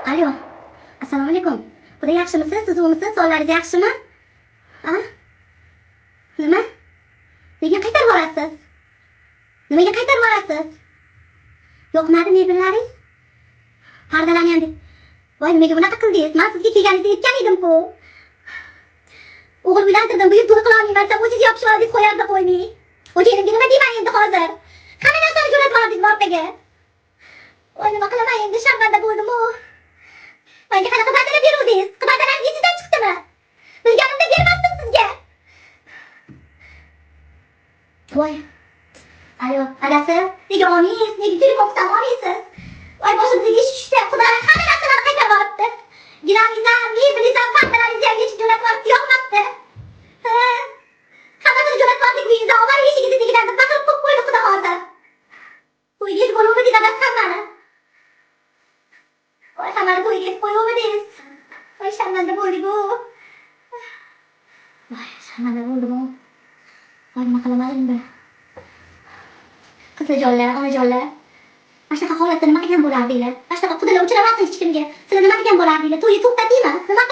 Alo. Assalomu alaykum. Xudo yaxshimisiz? Siz umisiz? Sonlaringiz yaxshimi? Ha? Nima? Nega qaytarib borasiz? Nimaga qaytarib borasiz? Yo'qmadi mebelaring? Pardalarni voy nimaga bunaqa qildingiz? Men sizga kelganingizda aytgan edim-ku. O'g'il uylantirdim, buyuk to'y qila olmayman deb o'zingiz yopishib oldingiz qo'yardi qo'yning. O'zingiz nima deyman endi hozir? Hamma narsani jo'natib oldingiz ortaga. Voy nima qilaman endi sharmanda bo'ldim-ku. Menga qanaqa badala beruvdingiz? Badalaringiz izidan chiqdimi? Bilganimda bermasdim sizga. Voy. Alo, adasi, nega olmaysiz? Nega telefon olmaysiz? Voy boshimizga ish tushdi. Xudo hamma narsalarni qaytarib olibdi. Ginangizdan, mebelingizni, pardalaringizni ham yechib jo'natib olibdi, yoqmabdi. Ha. Hammasini jo'natib oldik uyingizdan, omar eshigingizni tagidan deb baqirib qo'yib qo'ydi Xudo hozir. To'yga bo'luvmidingiz adasi hammani? Voy hammani to'yga qo'yuvmidingiz? Voy sharmanda bo'ldik-ku. Voy sharmanda bo'ldim-ku. Voy nima qilaman endi? Qizijonlar, onajonlar. Mana shunaqa holatda nima qilgan bo'lardinglar? Mana shunaqa qudalar uchramasdi hech kimga. Sizlar nima qilgan bo'lardinglar? To'yni to'xtatdingmi? Nima